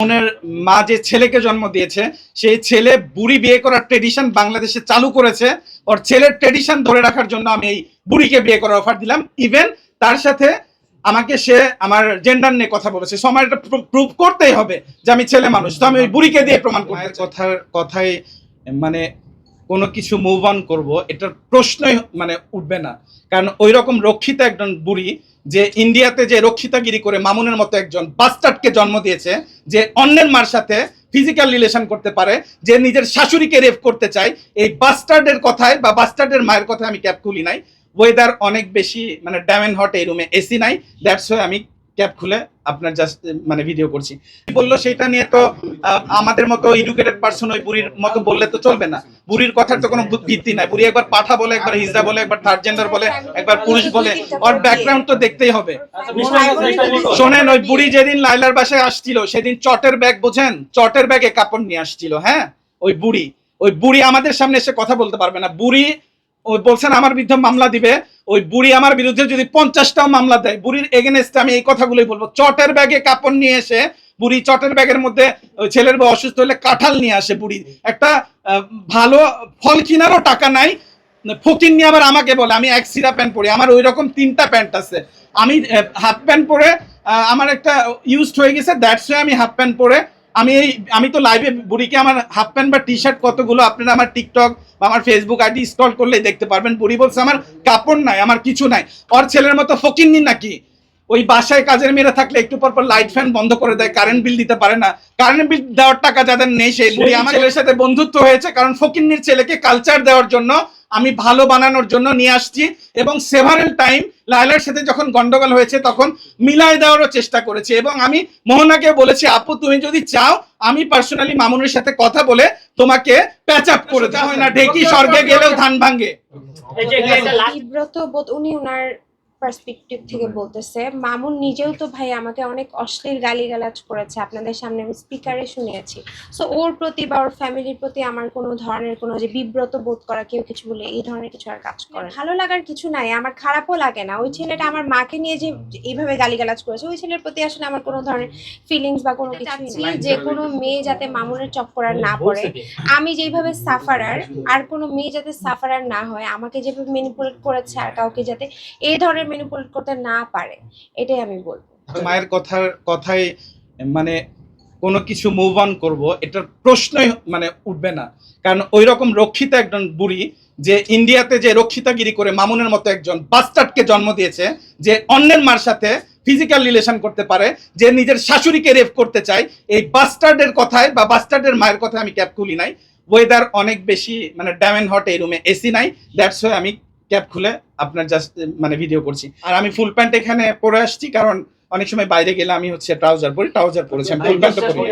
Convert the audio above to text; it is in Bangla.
বোনের মা যে ছেলেকে জন্ম দিয়েছে সেই ছেলে বুড়ি বিয়ে করার ট্রেডিশন বাংলাদেশে চালু করেছে। ওর ছেলের ট্রেডিশন ধরে রাখার জন্য আমি এই বুড়িকে বিয়ে করার অফার দিলাম। ইভেন তার সাথে আমাকে সে আমার জেন্ডার নিয়ে কথা বলেছে। সো আমার এটা প্রুভ করতেই হবে যে আমি ছেলে মানুষ, তো আমি ওই বুড়িকে দিয়ে প্রমাণ করি। কথায় মানে কোনো কিছু মুভ অন করবো এটার প্রশ্নই উঠবে না, কারণ ওই রকম রক্ষিতা একজন বুড়ি যে ইন্ডিয়াতে যে রক্ষিতাগিরি করে মামুনের মতো একজন বাস্টার্ডকে জন্ম দিয়েছে, যে অন্যের মার সাথে ফিজিক্যাল রিলেশন করতে পারে, যে নিজের শাশুড়িকে রেপ করতে চায়, এই বাস্টার্ডের কথায় বা বাস্টার্ডের মায়ের কথায় আমি ক্যাপ খুলি নাই। ওয়েদার অনেক বেশি ড্যামেন হট, এই রুমে এসি নাই, দ্যাটস ওয়াই আমি ক্যাপ খুলে আপনার জাস্ট ভিডিও করছি। বললো সেটা নিয়ে তো আমাদের মতো এডুকেটেড পারসন ওই বুড়ির মতো বললে তো চলবে না। বুড়ির কথার তো কোনো ভিত্তি নাই। বুড়ি একবার পাঠা বলে, একবার হিজড়া বলে, একবার থার্ড জেন্ডার বলে, একবার পুরুষ বলে, ওর ব্যাকগ্রাউন্ড তো দেখতেই হবে। শোনেন, ওই বুড়ি যেদিন লাইলার বাসায় আসছিল সেদিন চটের ব্যাগ, বোঝেন, চটের ব্যাগে কাপড় নিয়ে আসছিল। হ্যাঁ, ওই বুড়ি আমাদের সামনে এসে কথা বলতে পারবে না। বুড়ি ওই বলছেন আমার বিরুদ্ধে মামলা দিবে, ওই বুড়ি আমার বিরুদ্ধে যদি 50টাও মামলা দেয়, বুড়ির এগেনস্টে আমি এই কথাগুলোই বলবো। চটের ব্যাগে কাপড় নিয়ে এসে বুড়ি, চটের ব্যাগের মধ্যে ওই ছেলের বউ অসুস্থ হলে কাঁঠাল নিয়ে আসে বুড়ি, একটা ভালো ফল কেনারও টাকা নাই, ফকির নিয়ে আবার আমাকে বলে আমি এক সিরা প্যান্ট পরি। আমার ওই রকম 3টা প্যান্ট আছে, আমি হাফ প্যান্ট পরে আমার একটা ইউজড হয়ে গেছে, দ্যাটস ওয়াই আমি হাফ প্যান্ট পরে আমি তো লাইভে বুড়িকে আমার হাফ প্যান্ট বা টি শার্ট কতগুলো আপনারা আমার টিকটক বা আমার ফেসবুক আইডি স্ক্রল করলেই দেখতে পারবেন। বুড়ি বলছে আমার কাপড় নাই, আমার কিছু নাই। ওর ছেলের মতো ফকিন্নি নাকি ওই বাসায় কাজের মেয়েরা থাকলে একটু পর পর লাইট ফ্যান বন্ধ করে দেয়, কারেন্ট বিল দিতে পারে না। কারেন্ট বিল দেওয়ার টাকা যাদের নেই সেই বুড়ি আমার ছেলের সাথে বন্ধুত্ব হয়েছে, কারণ ফকিন্নির ছেলেকে কালচার দেওয়ার জন্য, আমি ভালো বানানোর জন্য নিয়ে আসছি। এবং সেভারেল টাইম লায়লার সাথে যখন গন্ডগোল হয়েছে তখন মিলাই দেওয়ারও চেষ্টা করেছি। এবং আমি মোহনাকে বলেছি, আপু তুমি যদি চাও আমি পার্সোনালি মামুনের সাথে কথা বলে তোমাকে প্যাচ আপ করে দেওয়া হয় না, ঢেকি স্বর্গে গেলেও ধান ভাঙে। বিব্রত বোধ উনি ওনার পার্সপেক্টিভ থেকে বলতেছে। মামুন নিজেও তো ভাই আমাকে অনেক অশ্লীল গালিগালাজ করেছে, আপনাদের সামনে আমি স্পিকারে শুনিয়েছি। সো ওর প্রতি বা ওর ফ্যামিলির প্রতি আমার কোনো ধরনের কোনো যে বিব্রত বোধ করা, কেউ কিছু বলে এই ধরনের কিছু আর কাজ করে ভালো লাগার কিছু নাই, আমার খারাপও লাগে না। ওই ছেলেটা আমার মাকে নিয়ে যে এইভাবে গালিগালাজ করেছে, ওই ছেলের প্রতি আসলে আমার কোনো ধরনের ফিলিংস বা কোনো কিছু নেই। যে কোনো মেয়ে যাতে মামুনের চক্কর আর না পড়ে, আমি যেইভাবে সাফারার, আর কোনো মেয়ে যাতে সাফারার না হয়, আমাকে যেভাবে ম্যানিপুলেট করেছে আর কাউকে যাতে এই ধরনের ম্যানিপুলেট করতে না পারে, এটাই আমি বলবো। মায়ের কথায় কোনো কিছু মুভ অন করবো এটার প্রশ্নই উঠবে না, কারণ ওই রকম রক্ষিতা একজন বুড়ি যে ইন্ডিয়াতে যে রক্ষিতাগিরি করে মামুনের মতো একজন বাস্টার্ডকে জন্ম দিয়েছে, যে অন্যের মার সাথে ফিজিক্যাল রিলেশন করতে পারে, যে নিজের শাশুড়িকে রেপ করতে চায়, এই বাস্টার্ডের কথায় বা বাস্টার্ডের মায়ের কথায় আমি ক্যাপ খুলি নাই। ওয়েদার অনেক বেশি ড্যামেন হট, এই রুমে এসি নাই, দ্যাটস ওয়াই আমি ক্যাপ খুলে আপনার জাস্ট ভিডিও করছি। আর আমি ফুল প্যান্ট এখানে পরে আসছি, কারণ অনেক সময় বাইরে গেলে আমি ট্রাউজার পরি, ট্রাউজার পরেছি, আমি ফুল প্যান্ট পরি।